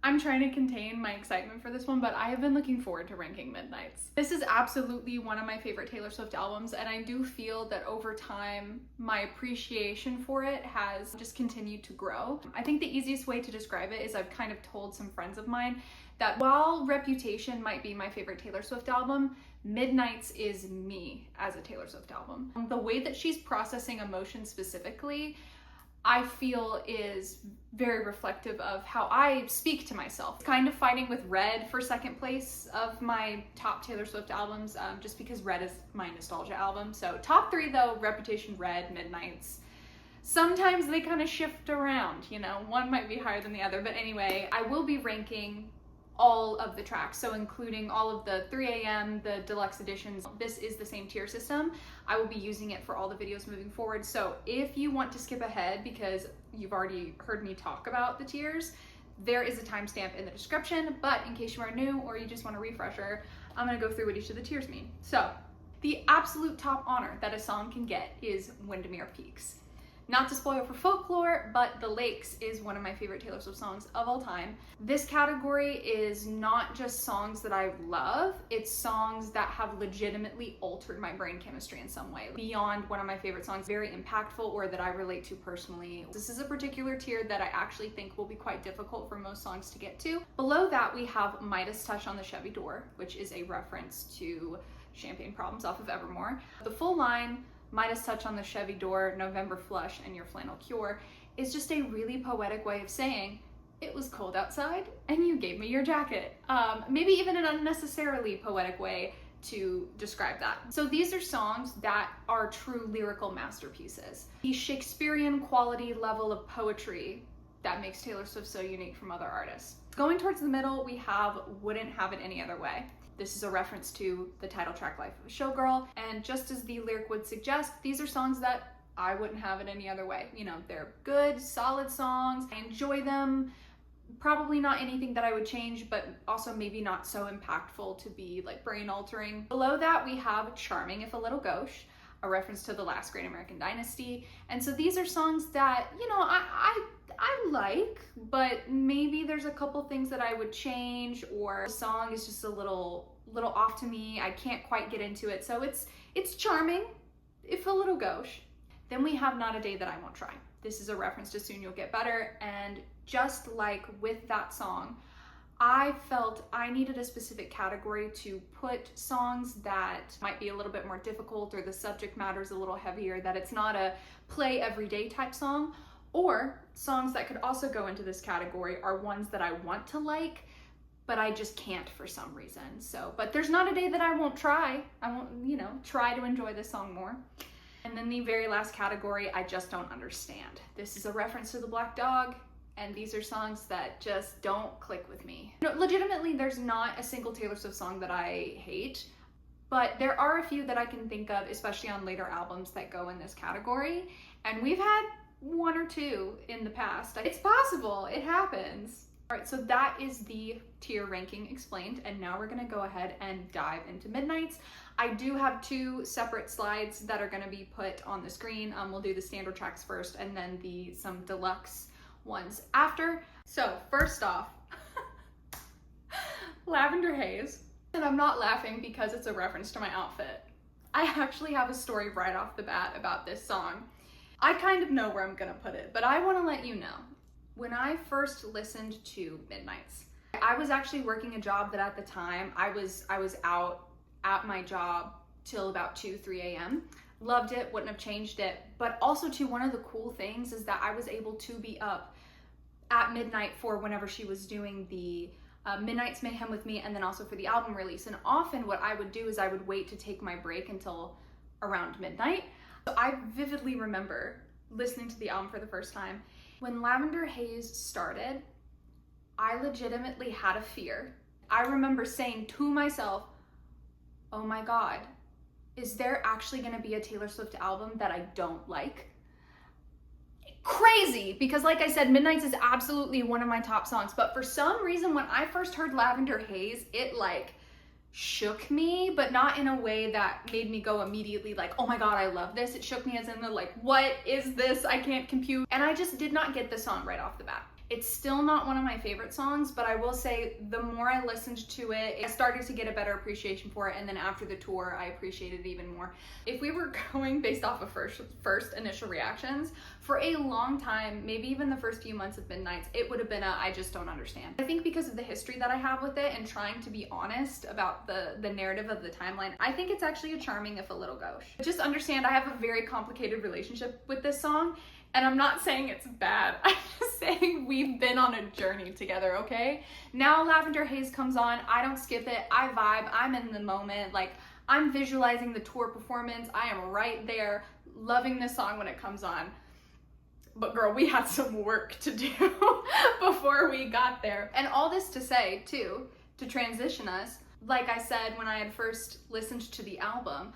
I'm trying to contain my excitement for this one, but I have been looking forward to ranking Midnights. This is absolutely one of my favorite Taylor Swift albums, and I do feel that over time, my appreciation for it has just continued to grow. I think the easiest way to describe it is I've kind of told some friends of mine that while Reputation might be my favorite Taylor Swift album, Midnights is me as a Taylor Swift album. The way that she's processing emotion specifically, I feel is very reflective of how I speak to myself. Kind of fighting with Red for second place of my top Taylor Swift albums, just because Red is my nostalgia album. So top 3 though, Reputation, Red, Midnights. Sometimes they kind of shift around, you know, one might be higher than the other, but anyway, I will be ranking all of the tracks, so including all of the 3 a.m., the deluxe editions. This is the same tier system. I will be using it for all the videos moving forward. So if you want to skip ahead because you've already heard me talk about the tiers, there is a timestamp in the description, but in case you are new or you just want a refresher, I'm gonna go through what each of the tiers mean. So the absolute top honor that a song can get is Windermere Peaks. Not to spoil for folklore, but The Lakes is one of my favorite Taylor Swift songs of all time. This category is not just songs that I love, it's songs that have legitimately altered my brain chemistry in some way, beyond one of my favorite songs, very impactful or that I relate to personally. This is a particular tier that I actually think will be quite difficult for most songs to get to. Below that, we have Midas Touch on the Chevy Door, which is a reference to Champagne Problems off of Evermore. The full line, Midas Touch on the Chevy Door, November Flush, and Your Flannel Cure, is just a really poetic way of saying, it was cold outside and you gave me your jacket. Maybe even an unnecessarily poetic way to describe that. So these are songs that are true lyrical masterpieces. The Shakespearean quality level of poetry that makes Taylor Swift so unique from other artists. Going towards the middle, we have Wouldn't Have It Any Other Way. This is a reference to the title track Life of a Showgirl, and just as the lyric would suggest, these are songs that I wouldn't have it any other way. You know, they're good, solid songs. I enjoy them. Probably not anything that I would change, but also maybe not so impactful to be like brain altering. Below that, we have Charming If a Little Gauche, a reference to The Last Great American Dynasty. And so these are songs that, you know, I like, but maybe there's a couple things that I would change, or the song is just a little off to me. I can't quite get into it. So it's charming, if a little gauche. Then we have Not a Day That I Won't Try. This is a reference to Soon You'll Get Better. And just like with that song, I felt I needed a specific category to put songs that might be a little bit more difficult, or the subject matter is a little heavier, that it's not a play everyday type song. Or songs that could also go into this category are ones that I want to like, but I just can't for some reason. So, but there's not a day that I won't try. I won't, you know, try to enjoy this song more. And then the very last category, I just don't understand. This is a reference to The Black Dog, and these are songs that just don't click with me. You know, legitimately, there's not a single Taylor Swift song that I hate, but there are a few that I can think of, especially on later albums, that go in this category. And we've had 1 or 2 in the past. It's possible, it happens. All right, so that is the tier ranking explained, and now we're gonna go ahead and dive into Midnights. I do have 2 separate slides that are gonna be put on the screen. We'll do the standard tracks first, and then some deluxe ones after. So first off, Lavender Haze. And I'm not laughing because it's a reference to my outfit. I actually have a story right off the bat about this song. I kind of know where I'm gonna put it, but I wanna let you know. When I first listened to Midnights, I was actually working a job that at the time, I was out at my job till about 2, 3 a.m. Loved it, wouldn't have changed it. But also too, one of the cool things is that I was able to be up at midnight for whenever she was doing the Midnight's Mayhem with me, and then also for the album release. And often what I would do is I would wait to take my break until around midnight. So I vividly remember listening to the album for the first time. When Lavender Haze started, I legitimately had a fear. I remember saying to myself, oh my God, is there actually gonna be a Taylor Swift album that I don't like? Crazy, because like I said, Midnights is absolutely one of my top songs, but for some reason when I first heard Lavender Haze, it like shook me, but not in a way that made me go immediately like, oh my God, I love this. It shook me as in the like, what is this? I can't compute. And I just did not get the song right off the bat. It's still not one of my favorite songs, but I will say the more I listened to it, I started to get a better appreciation for it, and then after the tour, I appreciated it even more. If we were going based off of first initial reactions, for a long time, maybe even the first few months of Midnights, it would have been I just don't understand. I think because of the history that I have with it and trying to be honest about the narrative of the timeline, I think it's actually a charming if a little gauche. Just understand I have a very complicated relationship with this song, and I'm not saying it's bad. I'm just saying we've been on a journey together, okay? Now Lavender Haze comes on, I don't skip it, I vibe, I'm in the moment, like I'm visualizing the tour performance, I am right there, loving this song when it comes on. But girl, we had some work to do before we got there. And all this to say too, to transition us, like I said, when I had first listened to the album,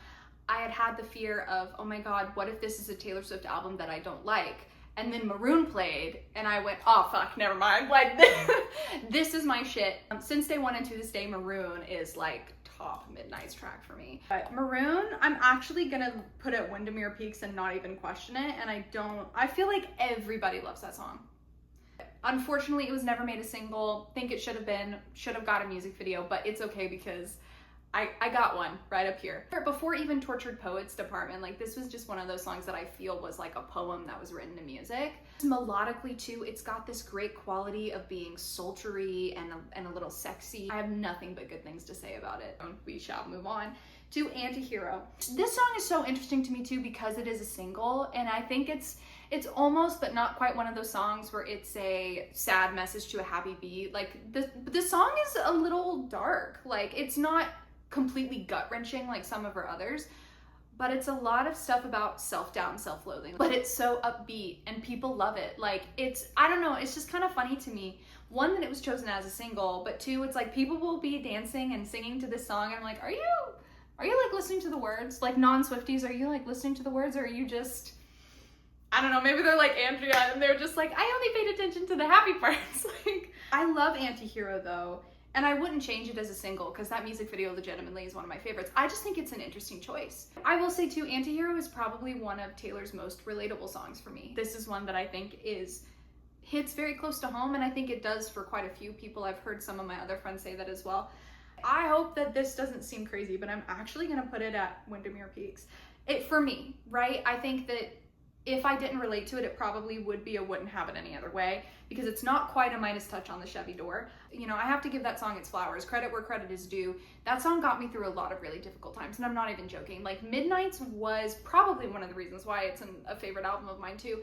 I had the fear of, oh my God, what if this is a Taylor Swift album that I don't like? And then Maroon played, and I went, oh fuck, never mind. Like, this is my shit. Since day one and to this day, Maroon is like top Midnights track for me. But Maroon, I'm actually gonna put at Windermere Peaks and not even question it. And I feel like everybody loves that song. Unfortunately, it was never made a single. Think it should have got a music video, but it's okay because I got one right up here. Before even Tortured Poets Department, like this was just one of those songs that I feel was like a poem that was written to music. Melodically too, it's got this great quality of being sultry and a little sexy. I have nothing but good things to say about it. We shall move on to Antihero. This song is so interesting to me too because it is a single, and I think it's almost but not quite one of those songs where it's a sad message to a happy beat. Like the song is a little dark. Like it's not completely gut-wrenching like some of her others, but it's a lot of stuff about self-doubt and self-loathing, but it's so upbeat and people love it. Like I don't know, it's just kind of funny to me, one, that it was chosen as a single, but two, it's like people will be dancing and singing to this song and I'm like, are you like listening to the words? Like non-Swifties, are you like listening to the words, or are you just, I don't know, maybe they're like Andrea and they're just like, I only paid attention to the happy parts. Like, I love Antihero though, and I wouldn't change it as a single because that music video legitimately is one of my favorites. I just think it's an interesting choice. I will say too, Antihero is probably one of Taylor's most relatable songs for me. This is one that I think hits very close to home, and I think it does for quite a few people. I've heard some of my other friends say that as well. I hope that this doesn't seem crazy, but I'm actually gonna put it at Windermere Peaks. For me, right? I think that if I didn't relate to it, it probably would be a Wouldn't Have It Any Other Way, because it's not quite a Midas touch on the Chevy door. You know, I have to give that song its flowers, credit where credit is due. That song got me through a lot of really difficult times, and I'm not even joking. Like, Midnights was probably one of the reasons why it's a favorite album of mine too,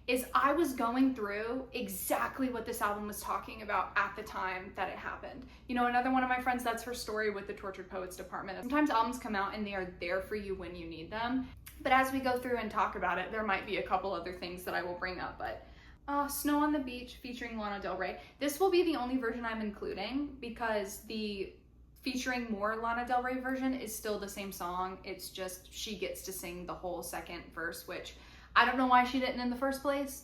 is I was going through exactly what this album was talking about at the time that it happened. You know, another one of my friends, that's her story with the Tortured Poets Department. Sometimes albums come out and they are there for you when you need them. But as we go through and talk about it, there might be a couple other things that I will bring up. But Snow on the Beach featuring Lana Del Rey. This will be the only version I'm including because the featuring more Lana Del Rey version is still the same song. It's just she gets to sing the whole second verse, which I don't know why she didn't in the first place.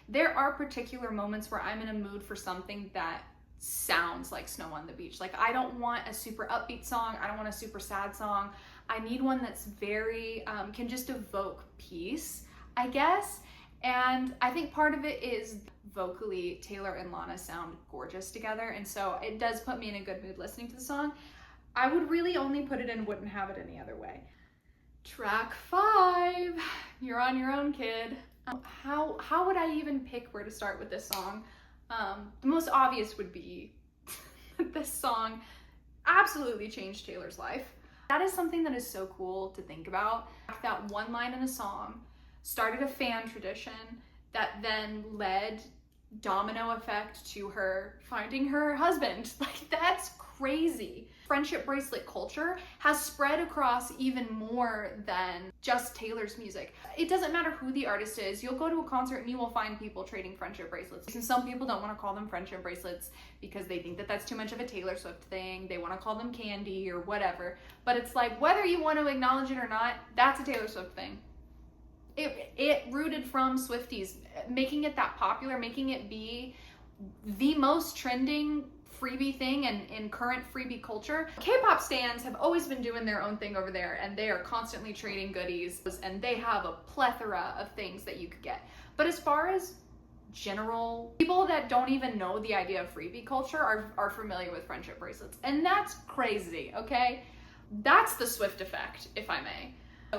There are particular moments where I'm in a mood for something that sounds like Snow on the Beach. Like, I don't want a super upbeat song. I don't want a super sad song. I need one that's very, can just evoke peace, I guess. And I think part of it is vocally, Taylor and Lana sound gorgeous together. And so it does put me in a good mood listening to the song. I would really only put it in Wouldn't Have It Any Other Way. Track 5, You're on Your Own, Kid. How would I even pick where to start with this song? The most obvious would be that this song absolutely changed Taylor's life. That is something that is so cool to think about. That one line in a song started a fan tradition that then led domino effect to her finding her husband. Like, that's crazy. Friendship bracelet culture has spread across even more than just Taylor's music. It doesn't matter who the artist is. You'll go to a concert and you will find people trading friendship bracelets. And some people don't want to call them friendship bracelets because they think that that's too much of a Taylor Swift thing. They want to call them candy or whatever. But it's like, whether you want to acknowledge it or not, that's a Taylor Swift thing. It rooted from Swifties, making it that popular, making it be the most trending freebie thing in current freebie culture. K-pop stans have always been doing their own thing over there, and they are constantly trading goodies, and they have a plethora of things that you could get. But as far as general people that don't even know the idea of freebie culture are familiar with friendship bracelets. And that's crazy, okay? That's the Swift effect, if I may.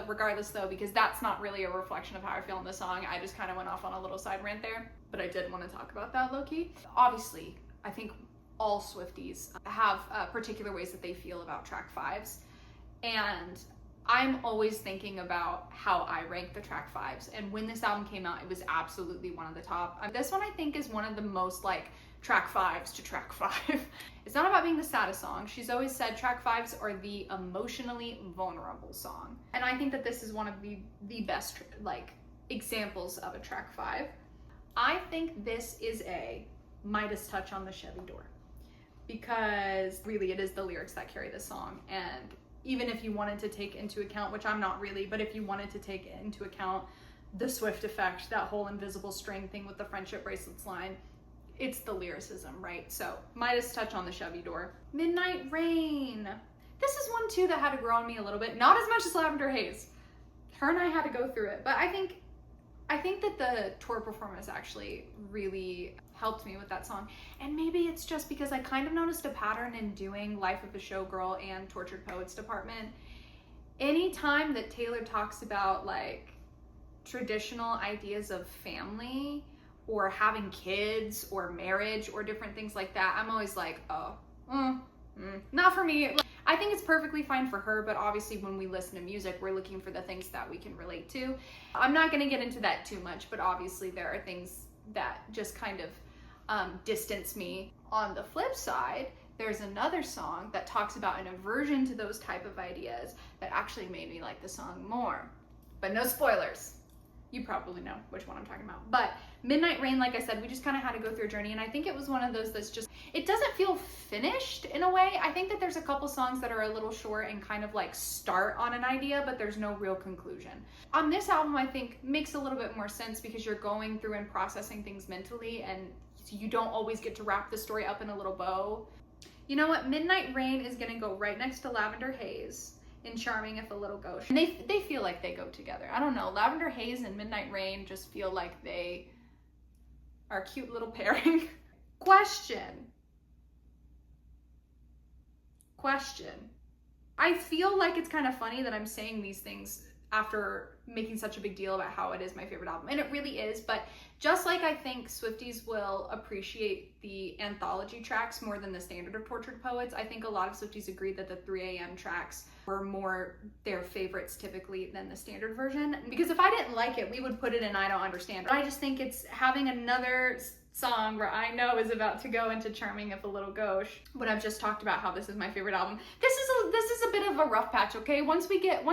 Regardless though, because that's not really a reflection of how I feel in the song. I just kind of went off on a little side rant there, but I did want to talk about that low-key. Obviously, I think all Swifties have particular ways that they feel about track fives. And I'm always thinking about how I rank the track fives. And when this album came out, it was absolutely one of the top. This one I think is one of the most like track fives to track five. It's not about being the saddest song. She's always said track fives are the emotionally vulnerable song. And I think that this is one of the best like examples of a track five. I think this is a Midas touch on the Chevy door, because really it is the lyrics that carry this song. And even if you wanted to take into account, which I'm not really, but if you wanted to take into account the Swift effect, that whole invisible string thing with the friendship bracelets line, it's the lyricism, right? So Midas touch on the Chevy door. Midnight Rain. This is one too that had to grow on me a little bit. Not as much as Lavender Haze. Her and I had to go through it, but I think that the tour performance actually really helped me with that song. And maybe it's just because I kind of noticed a pattern in doing Life of a Showgirl and Tortured Poets Department. Anytime that Taylor talks about like traditional ideas of family or having kids or marriage or different things like that, I'm always like, oh, not for me. I think it's perfectly fine for her, but obviously when we listen to music, we're looking for the things that we can relate to. I'm not gonna get into that too much, but obviously there are things that just kind of distance me. On the flip side, there's another song that talks about an aversion to those type of ideas that actually made me like the song more. But no spoilers. You probably know which one I'm talking about. But Midnight Rain, like I said, we just kind of had to go through a journey, and I think it was one of those that's just, it doesn't feel finished in a way. I think that there's a couple songs that are a little short and kind of like start on an idea, but there's no real conclusion. On this album, I think makes a little bit more sense because you're going through and processing things mentally, and you don't always get to wrap the story up in a little bow. You know what? Midnight Rain is gonna go right next to Lavender Haze in Charming If a Little Gauche. And they feel like they go together. I don't know, Lavender Haze and Midnight Rain just feel like they are a cute little pairing. Question. I feel like it's kind of funny that I'm saying these things after making such a big deal about how it is my favorite album, and it really is, but just like I think Swifties will appreciate the anthology tracks more than the standard of Tortured Poets, I think a lot of Swifties agree that the 3 a.m. tracks were more their favorites typically than the standard version. Because if I didn't like it, we would put it in I Don't Understand. But I just think it's having another song where I know is about to go into Charming If a Little Gauche, when I've just talked about how this is my favorite album. This is a bit of a rough patch, okay? Once we get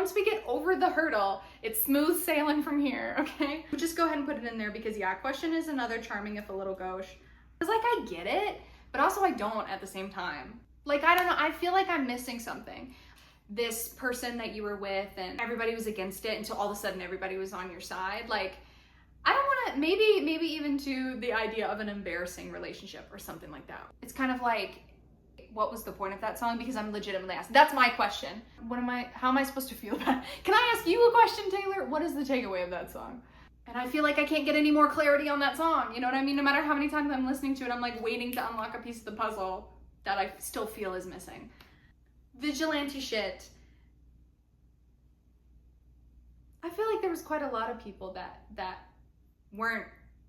over the hurdle, it's smooth sailing from here, okay? Just go ahead and put it in there because yeah, Question is another Charming If a Little Gauche. Because like I get it, but also I don't at the same time. Like I don't know, I feel like I'm missing something. This person that you were with and everybody was against it until all of a sudden everybody was on your side. Like I don't want to, maybe even to the idea of an embarrassing relationship or something like that. It's kind of like, what was the point of that song? Because I'm legitimately asking. That's my question. How am I supposed to feel about it? Can I ask you a question, Taylor? What is the takeaway of that song? And I feel like I can't get any more clarity on that song. You know what I mean? No matter how many times I'm listening to it, I'm like waiting to unlock a piece of the puzzle that I still feel is missing. Vigilante Shit. I feel like there was quite a lot of people that weren't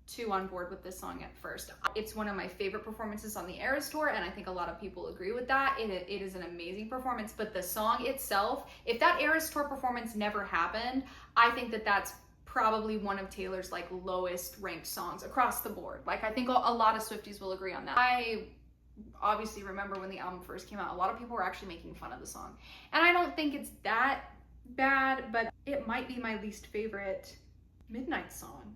too on board with this song at first. It's one of my favorite performances on the Eras tour, and I think a lot of people agree with that. It is an amazing performance, but the song itself, if that Eras tour performance never happened, I think that that's probably one of Taylor's like lowest ranked songs across the board. Like I think a lot of Swifties will agree on that. I obviously remember when the album first came out, a lot of people were actually making fun of the song. And I don't think it's that bad, but it might be my least favorite Midnight song.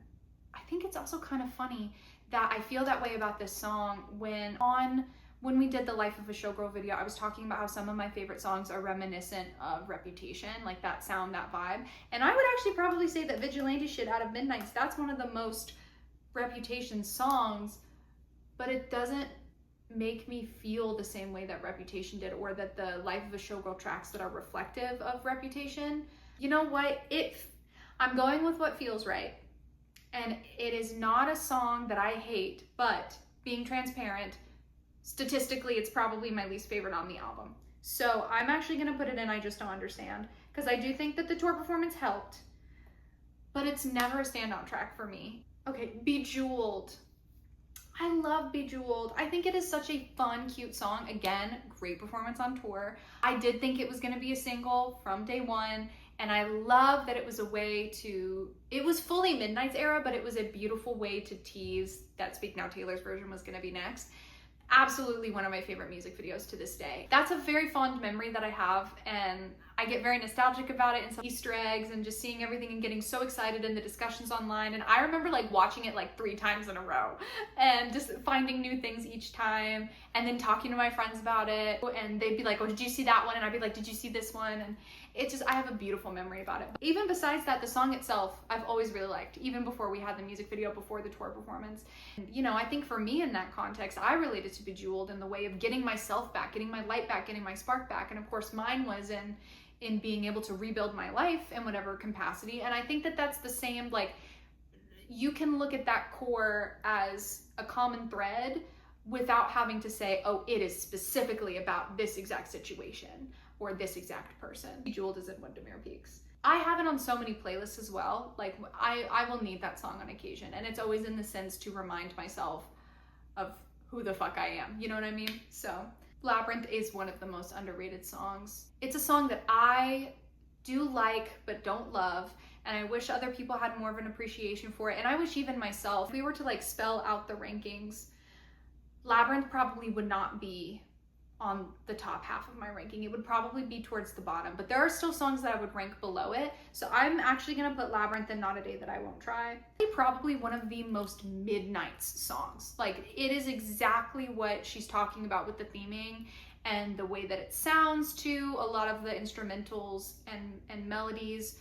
I think it's also kind of funny that I feel that way about this song when we did the Life of a Showgirl video. I was talking about how some of my favorite songs are reminiscent of Reputation, like that sound, that vibe. And I would actually probably say that Vigilante Shit out of Midnight's, that's one of the most Reputation songs, but it doesn't make me feel the same way that Reputation did, or that the Life of a Showgirl tracks that are reflective of Reputation. You know what? I'm going with what feels right. And it is not a song that I hate, but being transparent, statistically, it's probably my least favorite on the album. So I'm actually gonna put it in I Just Don't Understand, because I do think that the tour performance helped, but it's never a standout track for me. Okay, Bejeweled. I love Bejeweled. I think it is such a fun, cute song. Again, great performance on tour. I did think it was gonna be a single from day one, and I love that it was a way to, it was fully Midnight's era, but it was a beautiful way to tease that Speak Now Taylor's version was gonna be next. Absolutely one of my favorite music videos to this day. That's a very fond memory that I have, and I get very nostalgic about it, and some Easter eggs and just seeing everything and getting so excited in the discussions online. And I remember like watching it like 3 times in a row and just finding new things each time, and then talking to my friends about it, and they'd be like, oh, did you see that one? And I'd be like, did you see this one? And it just, I have a beautiful memory about it. But even besides that, the song itself, I've always really liked, even before we had the music video, before the tour performance. And, you know, I think for me in that context, I related to Bejeweled in the way of getting myself back, getting my light back, getting my spark back. And of course mine was in being able to rebuild my life in whatever capacity. And I think that that's the same, like, you can look at that core as a common thread without having to say, oh, it is specifically about this exact situation or this exact person. Bejeweled is in Windermere Peaks. I have it on so many playlists as well. Like, I will need that song on occasion, and it's always in the sense to remind myself of who the fuck I am, you know what I mean? So Labyrinth is one of the most underrated songs. It's a song that I do like but don't love, and I wish other people had more of an appreciation for it. And I wish even myself, if we were to like spell out the rankings, Labyrinth probably would not be on the top half of my ranking. It would probably be towards the bottom, but there are still songs that I would rank below it. So I'm actually gonna put Labyrinth and Not a Day That I Won't Try. Probably one of the most Midnight's songs. Like, it is exactly what she's talking about with the theming and the way that it sounds too. A lot of the instrumentals and melodies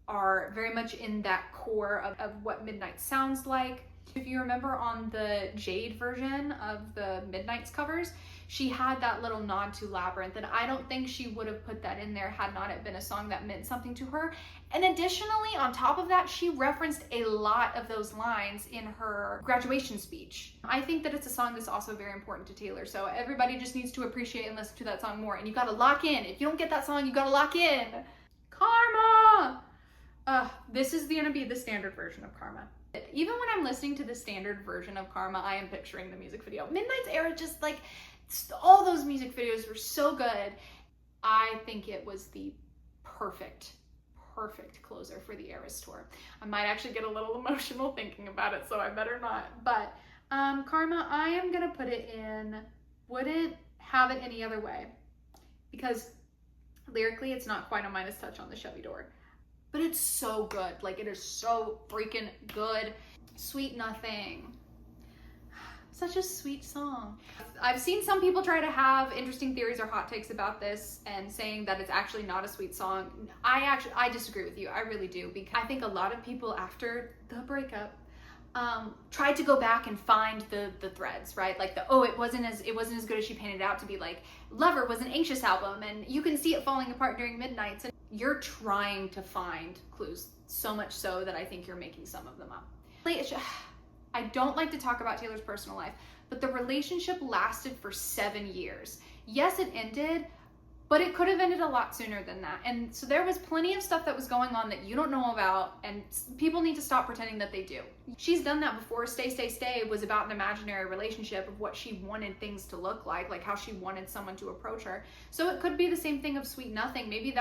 are very much in that core of what Midnight sounds like. If you remember on the Jade version of the Midnight's covers, she had that little nod to Labyrinth, and I don't think she would have put that in there had not it been a song that meant something to her. And additionally, on top of that, she referenced a lot of those lines in her graduation speech. I think that it's a song that's also very important to Taylor, so everybody just needs to appreciate and listen to that song more, and you gotta lock in. If you don't get that song, you gotta lock in. Karma! This is gonna be the standard version of Karma. Even when I'm listening to the standard version of Karma, I am picturing the music video. Midnight's era, just like, all those music videos were so good. I think it was the perfect closer for the Eras tour. I might actually get a little emotional thinking about it, so I better not. But Karma, I am gonna put it in Wouldn't Have It Any Other Way, because lyrically it's not quite a Midas touch on the Chevy Door, but it's so good. Like, it is so freaking good. Sweet Nothing. Such a sweet song. I've seen some people try to have interesting theories or hot takes about this and saying that it's actually not a sweet song. I disagree with you. I really do, because I think a lot of people after the breakup tried to go back and find the threads, right? Like it wasn't as good as she painted it out to be. Like, Lover was an anxious album, and you can see it falling apart during Midnights, and you're trying to find clues, so much so that I think you're making some of them up. I don't like to talk about Taylor's personal life, but the relationship lasted for 7 years. Yes, it ended, but it could have ended a lot sooner than that. And so there was plenty of stuff that was going on that you don't know about, and people need to stop pretending that they do. She's done that before. Stay, Stay, Stay was about an imaginary relationship of what she wanted things to look like how she wanted someone to approach her. So it could be the same thing of Sweet Nothing. Maybe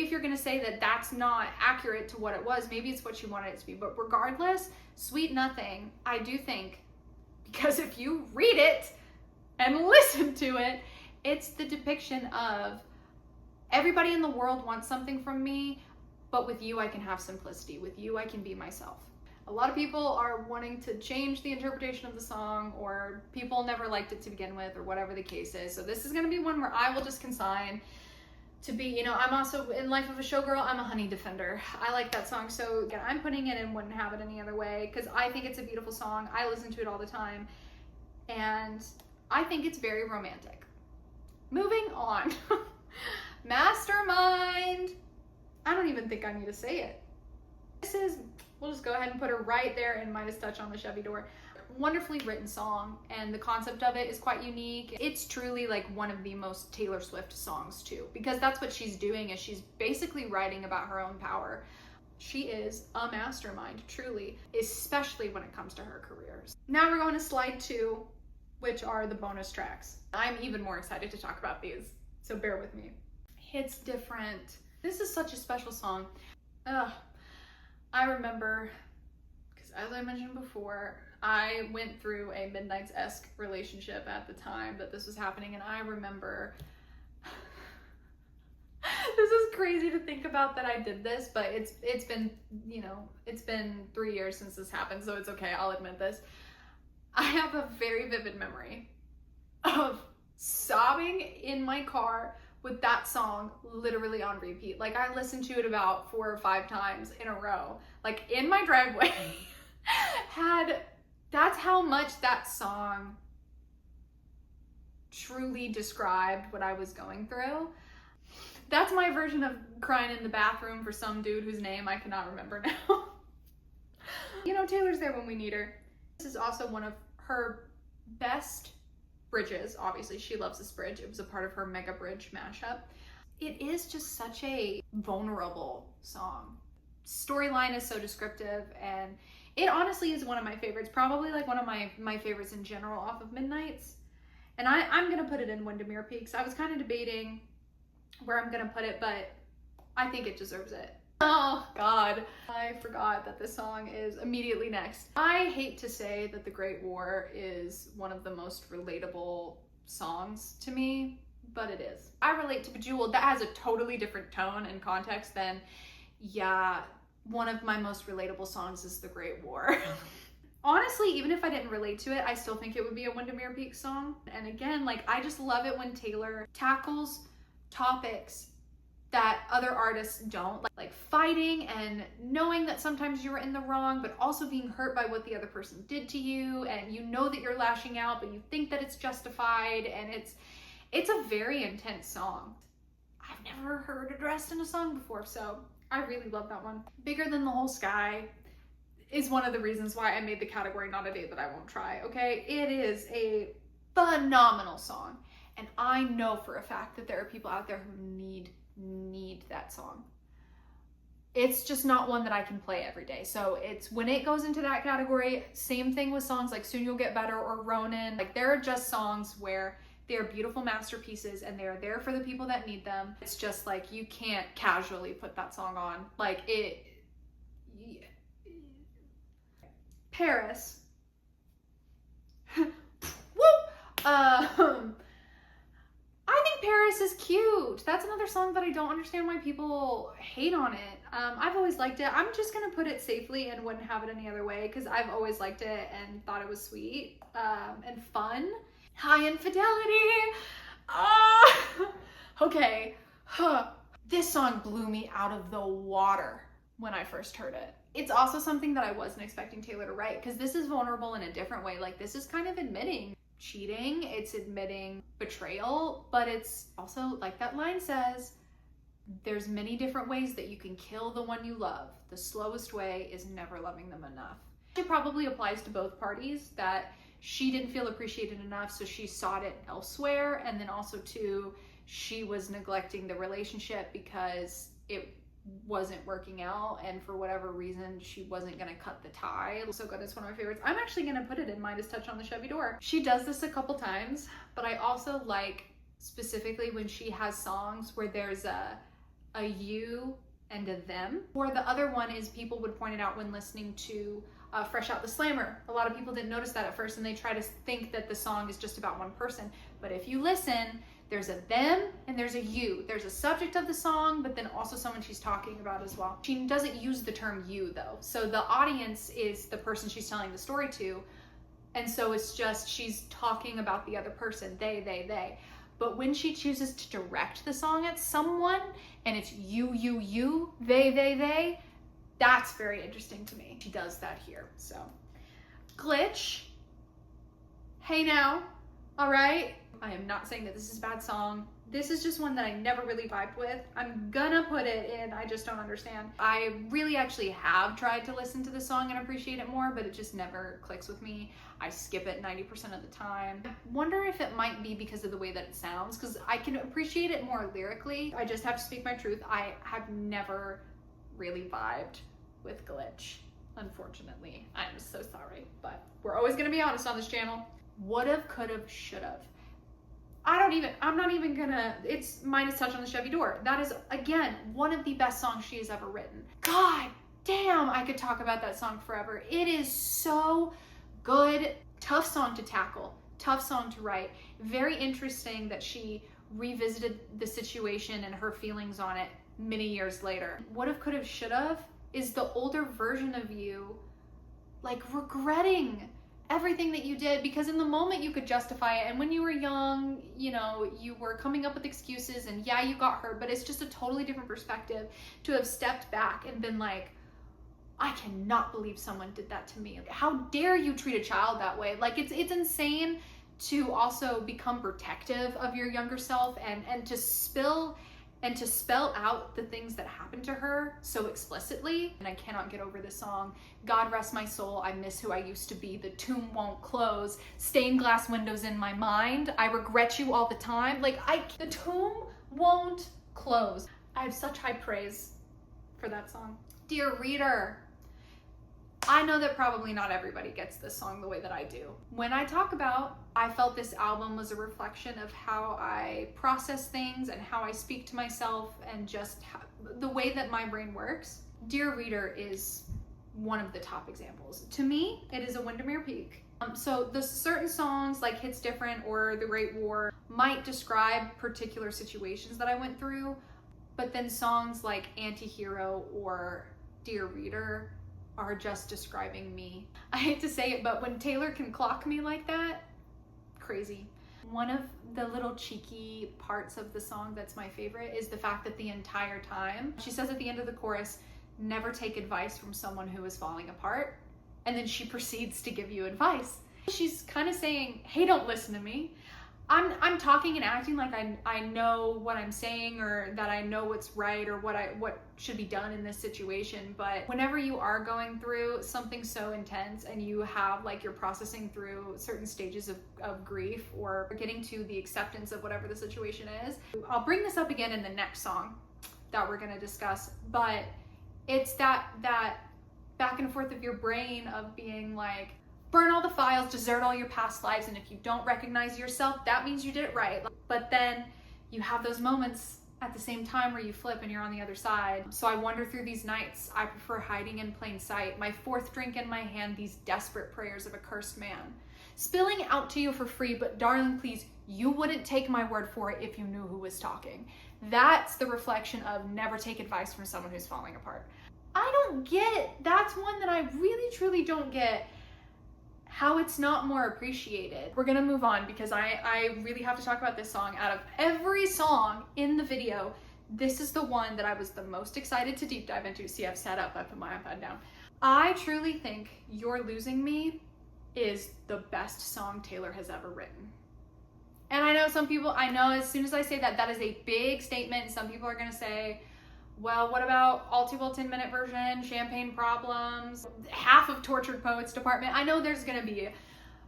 if you're gonna say that that's not accurate to what it was, maybe it's what you wanted it to be. But regardless, Sweet Nothing, I do think, because if you read it and listen to it, it's the depiction of everybody in the world wants something from me, but with you I can have simplicity. With you I can be myself. A lot of people are wanting to change the interpretation of the song, or people never liked it to begin with, or whatever the case is. So this is gonna be one where I will just consign to be, I'm also, in Life of a Showgirl, I'm a Honey defender. I like that song, so again, I'm putting it in Wouldn't Have It Any Other Way, because I think it's a beautiful song. I listen to it all the time, and I think it's very romantic. Moving on. Mastermind. I don't even think I need to say it. we'll just go ahead and put her right there in Midas Touch on the Chevy door. Wonderfully written song, and the concept of it is quite unique. It's truly like one of the most Taylor Swift songs too, because that's what she's doing, is she's basically writing about her own power. She is a mastermind, truly, especially when it comes to her careers. Now we're going to slide 2, which are the bonus tracks. I'm even more excited to talk about these, so bear with me. It's different. This is such a special song. I remember, because as I mentioned before, I went through a Midnights-esque relationship at the time that this was happening, and I remember, this is crazy to think about that I did this, but it's been, you know, it's been 3 years since this happened, so it's okay, I'll admit this. I have a very vivid memory of sobbing in my car with that song literally on repeat. Like, I listened to it about 4 or 5 times in a row, like in my driveway. That's how much that song truly described what I was going through. That's my version of crying in the bathroom for some dude whose name I cannot remember now. You know, Taylor's there when we need her. This is also one of her best bridges. Obviously, she loves this bridge. It was a part of her Mega Bridge mashup. It is just such a vulnerable song. Storyline is so descriptive, and it honestly is one of my favorites. Probably like one of my favorites in general off of Midnights. And I'm gonna put it in Windermere Peaks. I was kind of debating where I'm gonna put it, but I think it deserves it. Oh God, I forgot that this song is immediately next. I hate to say that The Great War is one of the most relatable songs to me, but it is. I relate to Bejeweled. That has a totally different tone and context than, yeah, one of my most relatable songs is The Great War. Honestly, even if I didn't relate to it, I still think it would be a Windermere Peaks song. And again, like, I just love it when Taylor tackles topics that other artists don't, like fighting and knowing that sometimes you're in the wrong, but also being hurt by what the other person did to you, and you know that you're lashing out, but you think that it's justified, and it's a very intense song. I've never heard addressed in a song before, so I really love that one. Bigger Than the Whole Sky is one of the reasons why I made the category Not a Date That I Won't Try, okay? It is a phenomenal song, and I know for a fact that there are people out there who need that song. It's just not one that I can play every day. So it's, when it goes into that category, same thing with songs like Soon You'll Get Better or Ronin. Like, there are just songs where they're beautiful masterpieces and they're there for the people that need them. It's just like, you can't casually put that song on. Like, it... Paris. Woo! I think Paris is cute. That's another song that I don't understand why people hate on it. I've always liked it. I'm just gonna put it safely and wouldn't have it any other way, because I've always liked it and thought it was sweet and fun. High Infidelity. Okay. This song blew me out of the water when I first heard it. It's also something that I wasn't expecting Taylor to write, because this is vulnerable in a different way. Like, this is kind of admitting cheating, it's admitting betrayal, but it's also, like that line says, there's many different ways that you can kill the one you love. The slowest way is never loving them enough. It probably applies to both parties, that she didn't feel appreciated enough, so she sought it elsewhere, and then also too, she was neglecting the relationship because it wasn't working out, and for whatever reason she wasn't gonna cut the tie. So good, it's one of my favorites. I'm actually gonna put it in Midas Touch on the Chevy door. She does this a couple times, but I also like specifically when she has songs where there's a you and a them. Or the other one is, people would point it out when listening to Fresh Out the Slammer. A lot of people didn't notice that at first, and they try to think that the song is just about one person, but if you listen, there's a them and there's a you. There's a subject of the song, but then also someone she's talking about as well. She doesn't use the term you though. So the audience is the person she's telling the story to. And so it's just, she's talking about the other person, they. But when she chooses to direct the song at someone and it's you, they, that's very interesting to me. She does that here, so. Glitch, Hey Now, All right? I am not saying that this is a bad song. This is just one that I never really vibed with. I'm gonna put it in I Just Don't Understand. I really actually have tried to listen to the song and appreciate it more, but it just never clicks with me. I skip it 90% of the time. I wonder if it might be because of the way that it sounds, because I can appreciate it more lyrically. I just have to speak my truth. I have never really vibed with Glitch, unfortunately. I'm so sorry, but we're always gonna be honest on this channel. Would've, could've, should've. I'm not even gonna, it's Midas Touch on the Chevy Door. That is, again, one of the best songs she has ever written. God damn, I could talk about that song forever. It is so good. Tough song to tackle, tough song to write. Very interesting that she revisited the situation and her feelings on it many years later. Would've, could've, should've is the older version of you, like, regretting everything that you did, because in the moment you could justify it, and when you were young, you know, you were coming up with excuses, and yeah, you got hurt, but it's just a totally different perspective to have stepped back and been like, I cannot believe someone did that to me. How dare you treat a child that way? Like, it's insane to also become protective of your younger self and to spell out the things that happened to her so explicitly. And I cannot get over this song. God rest my soul, I miss who I used to be. The tomb won't close. Stained glass windows in my mind. I regret you all the time. Like, the tomb won't close. I have such high praise for that song. Dear reader, I know that probably not everybody gets this song the way that I do. When I talk about, I felt this album was a reflection of how I process things and how I speak to myself and just the way that my brain works. Dear Reader is one of the top examples. To me, it is a Windermere Peak. So the certain songs like Hits Different or The Great War might describe particular situations that I went through, but then songs like Antihero or Dear Reader are just describing me. I hate to say it, but when Taylor can clock me like that, crazy. One of the little cheeky parts of the song that's my favorite is the fact that the entire time, she says at the end of the chorus, never take advice from someone who is falling apart. And then she proceeds to give you advice. She's kind of saying, hey, don't listen to me. I'm talking and acting like I know what I'm saying, or that I know what's right, or what should be done in this situation. But whenever you are going through something so intense and you have, like, you're processing through certain stages of grief or getting to the acceptance of whatever the situation is, I'll bring this up again in the next song that we're gonna discuss, but it's that back and forth of your brain of being like, burn all the files, desert all your past lives, and if you don't recognize yourself, that means you did it right. But then you have those moments at the same time where you flip and you're on the other side. So I wander through these nights. I prefer hiding in plain sight. My fourth drink in my hand, these desperate prayers of a cursed man. Spilling out to you for free, but darling, please, you wouldn't take my word for it if you knew who was talking. That's the reflection of never take advice from someone who's falling apart. I don't get, that's one that I really truly don't get, how it's not more appreciated. We're gonna move on because I really have to talk about this song. Out of every song in the video, this is the one that I was the most excited to deep dive into. See, I've sat up, I put my iPad down. I truly think You're Losing Me is the best song Taylor has ever written. And I know some people, I know as soon as I say that, that is a big statement. Some people are gonna say, well, what about All Too Well 10-minute version, Champagne Problems, half of Tortured Poets Department? I know there's gonna be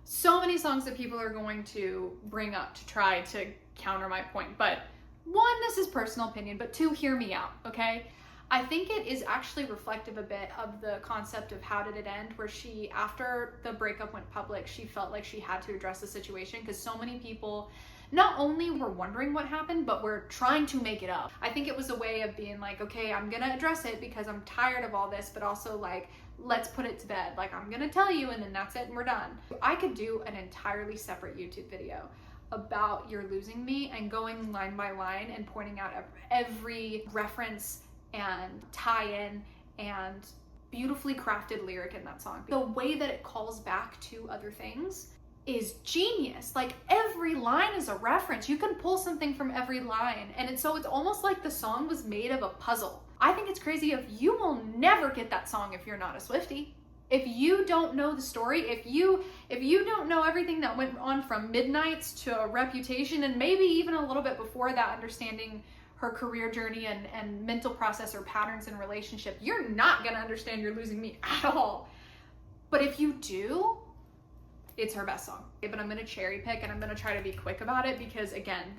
so many songs that people are going to bring up to try to counter my point, but one, this is personal opinion, but two, hear me out, okay? I think it is actually reflective a bit of the concept of How Did It End, where she, after the breakup went public, she felt like she had to address the situation because so many people not only were wondering what happened, but were trying to make it up. I think it was a way of being like, okay, I'm gonna address it because I'm tired of all this, but also like, let's put it to bed. Like, I'm gonna tell you and then that's it and we're done. I could do an entirely separate YouTube video about You're Losing Me and going line by line and pointing out every reference and tie-in and beautifully crafted lyric in that song. The way that it calls back to other things is genius. Like, every line is a reference. You can pull something from every line, and it's almost like the song was made of a puzzle. I think it's crazy. If you will never get that song if you're not a Swiftie. If you don't know the story, if you don't know everything that went on from Midnights to a Reputation, and maybe even a little bit before that, understanding her career journey and mental process or patterns in relationship, you're not gonna understand You're Losing Me at all. But if you do, it's her best song. But I'm gonna cherry pick, and I'm gonna try to be quick about it, because again,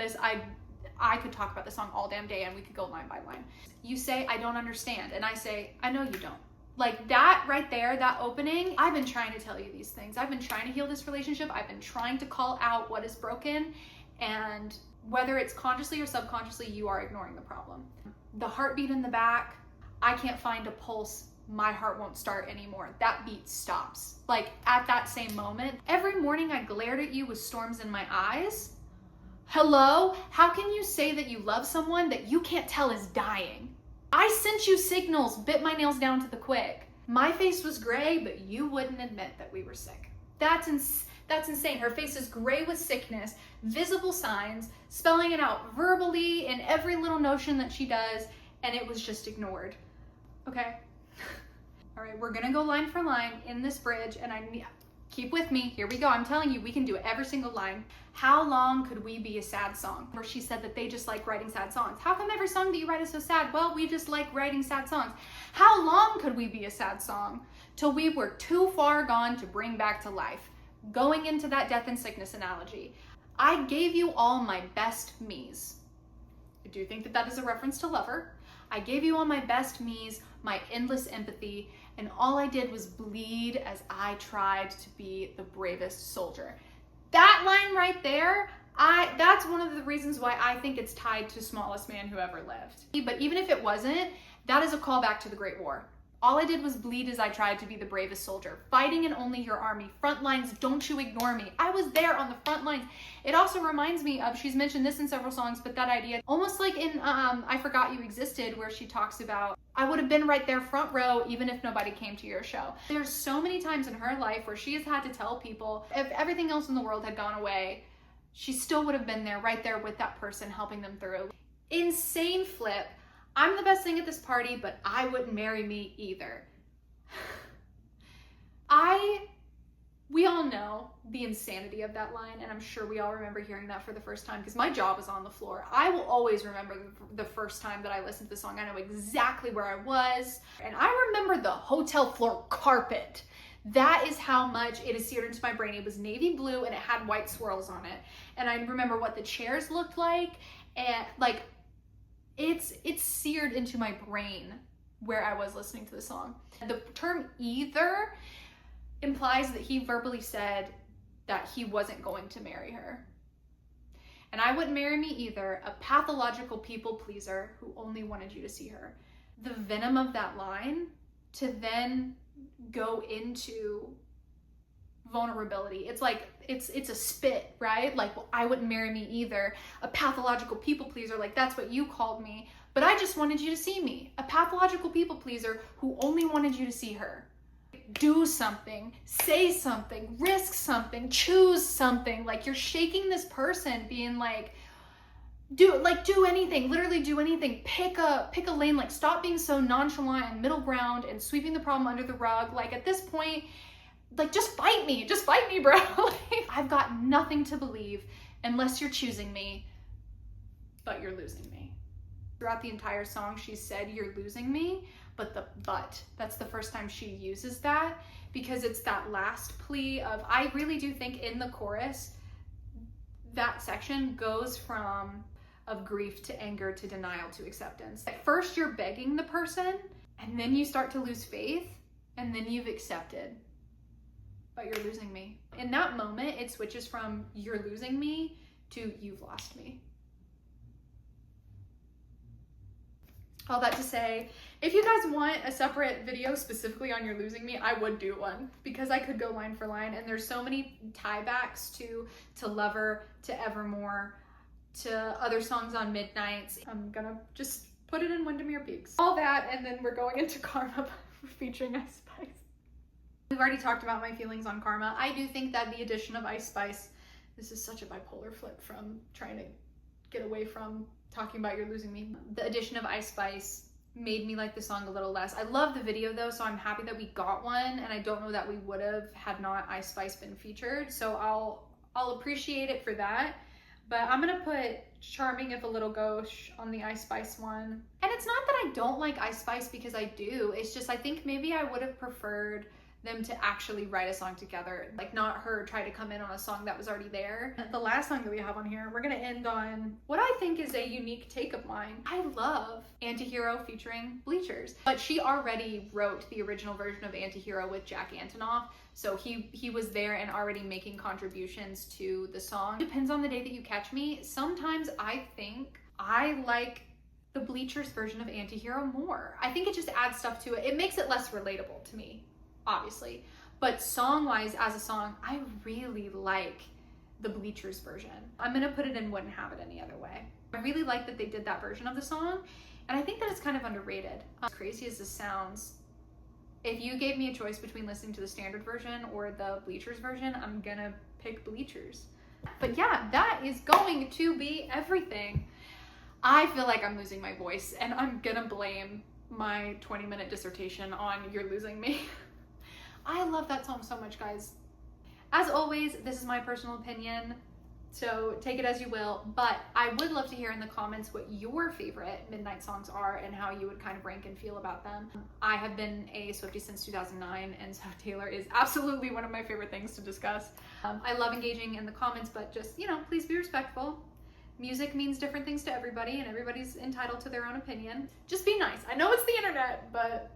I could talk about the song all damn day and we could go line by line. You say, I don't understand. And I say, I know you don't. Like that right there, that opening, I've been trying to tell you these things. I've been trying to heal this relationship. I've been trying to call out what is broken. And whether it's consciously or subconsciously, you are ignoring the problem. The heartbeat in the back, I can't find a pulse. My heart won't start anymore. That beat stops. Like at that same moment, every morning I glared at you with storms in my eyes. Hello? How can you say that you love someone that you can't tell is dying? I sent you signals, bit my nails down to the quick. My face was gray, but you wouldn't admit that we were sick. That's insane. Her face is gray with sickness, visible signs, spelling it out verbally in every little notion that she does, and it was just ignored. Okay? All right, we're gonna go line for line in this bridge, and keep with me. Here we go. I'm telling you, we can do it every single line. How long could we be a sad song? Where she said that they just like writing sad songs. How come every song that you write is so sad? Well, we just like writing sad songs. How long could we be a sad song? Till we were too far gone to bring back to life. Going into that death and sickness analogy. I gave you all my best me's. I do think that that is a reference to Lover. I gave you all my best me's, my endless empathy, and all I did was bleed as I tried to be the bravest soldier. That line right there, that's one of the reasons why I think it's tied to Smallest Man Who Ever Lived. But even if it wasn't, that is a callback to the Great War. All I did was bleed as I tried to be the bravest soldier, fighting in only your army. Front lines, don't you ignore me. I was there on the front lines. It also reminds me of, she's mentioned this in several songs, but that idea, almost like in I Forgot You Existed, where she talks about, I would have been right there front row even if nobody came to your show. There's so many times in her life where she has had to tell people, if everything else in the world had gone away, she still would have been there, right there with that person, helping them through. Insane flip. I'm the best thing at this party, but I wouldn't marry me either. We all know the insanity of that line, and I'm sure we all remember hearing that for the first time, because my jaw was on the floor. I will always remember the first time that I listened to the song. I know exactly where I was, and I remember the hotel floor carpet. That is how much it is seared into my brain. It was navy blue, and it had white swirls on it. And I remember what the chairs looked like, and like, it's seared into my brain where I was listening to the song. The term either implies that he verbally said that he wasn't going to marry her. And I wouldn't marry me either, a pathological people pleaser who only wanted you to see her. The venom of that line to then go into vulnerability. It's like, it's a spit, right? Like, well, I wouldn't marry me either. A pathological people pleaser, like that's what you called me, but I just wanted you to see me. A pathological people pleaser who only wanted you to see her. Do something, say something, risk something, choose something. Like, you're shaking this person, being like, do anything, literally do anything. Pick a lane, like stop being so nonchalant and middle ground and sweeping the problem under the rug. Like at this point, like just fight me, bro. Like, I've got nothing to believe unless you're choosing me, but you're losing me. Throughout the entire song, she said, you're losing me, but that's the first time she uses that, because it's that last plea of, I really do think in the chorus, that section goes from of grief to anger to denial to acceptance. At first you're begging the person, and then you start to lose faith, and then you've accepted, but you're losing me. In that moment, it switches from you're losing me to you've lost me. All that to say, if you guys want a separate video specifically on You're Losing Me, I would do one, because I could go line for line, and there's so many tiebacks to Lover, to Evermore, to other songs on Midnights. I'm gonna just put it in Windermere Peaks. All that, and then we're going into Karma featuring Ice Spice. We've already talked about my feelings on Karma. I do think that the addition of Ice Spice, this is such a bipolar flip from trying to get away from talking about You're Losing Me. The addition of Ice Spice made me like the song a little less. I love the video though, so I'm happy that we got one, and I don't know that we would have had not Ice Spice been featured, so I'll appreciate it for that. But I'm gonna put Charming If a Little Gauche on the Ice Spice one. And it's not that I don't like Ice Spice, because I do. It's just I think maybe I would have preferred them to actually write a song together, like not her try to come in on a song that was already there. The last song that we have on here, we're gonna end on what I think is a unique take of mine. I love Antihero featuring Bleachers, but she already wrote the original version of Antihero with Jack Antonoff, so he was there and already making contributions to the song. Depends on the day that you catch me. Sometimes I think I like the Bleachers version of Antihero more. I think it just adds stuff to it. It makes it less relatable to me, obviously, but song-wise, as a song, I really like the Bleachers version. I'm gonna put it in Wouldn't Have It Any Other Way. I really like that they did that version of the song, and I think that it's kind of underrated. As crazy as this sounds, if you gave me a choice between listening to the standard version or the Bleachers version, I'm gonna pick Bleachers. But yeah, that is going to be everything. I feel like I'm losing my voice, and I'm gonna blame my 20-minute dissertation on You're Losing Me. I love that song so much, guys. As always, this is my personal opinion, so take it as you will, but I would love to hear in the comments what your favorite Midnight songs are and how you would kind of rank and feel about them. I have been a Swiftie since 2009, and so Taylor is absolutely one of my favorite things to discuss. I love engaging in the comments, but just, you know, please be respectful. Music means different things to everybody, and everybody's entitled to their own opinion. Just be nice. I know it's the internet, but,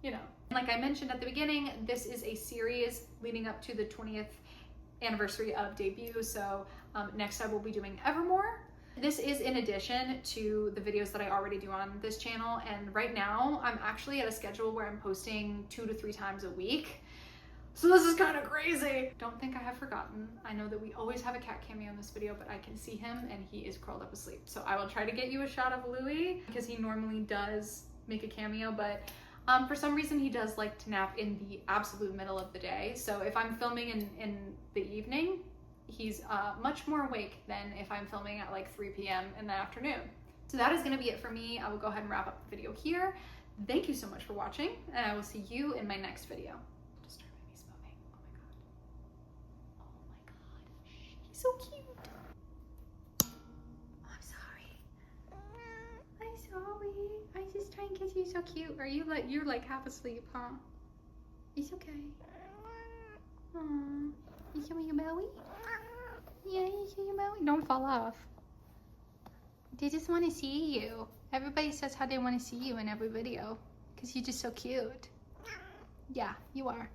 you know. Like I mentioned at the beginning, this is a series leading up to the 20th anniversary of debut, so next I will be doing Evermore. This is in addition to the videos that I already do on this channel, and right now I'm actually at a schedule where I'm posting 2 to 3 times a week. So this is kind of crazy. Don't think I have forgotten. I know that we always have a cat cameo in this video, but I can see him and he is curled up asleep. So I will try to get you a shot of Louis, because he normally does make a cameo, but for some reason he does like to nap in the absolute middle of the day. So if I'm filming in the evening, he's much more awake than if I'm filming at like 3 p.m. in the afternoon. So that is gonna be it for me. I will go ahead and wrap up the video here. Thank you so much for watching, and I will see you in my next video. So cute. I'm sorry. I'm sorry. I just trying because you're so cute. Are you like, you're like half asleep, huh? It's okay. Aww. You show me your belly? Yeah, you show your belly. Don't fall off. They just want to see you. Everybody says how they want to see you in every video because you're just so cute. Yeah, you are.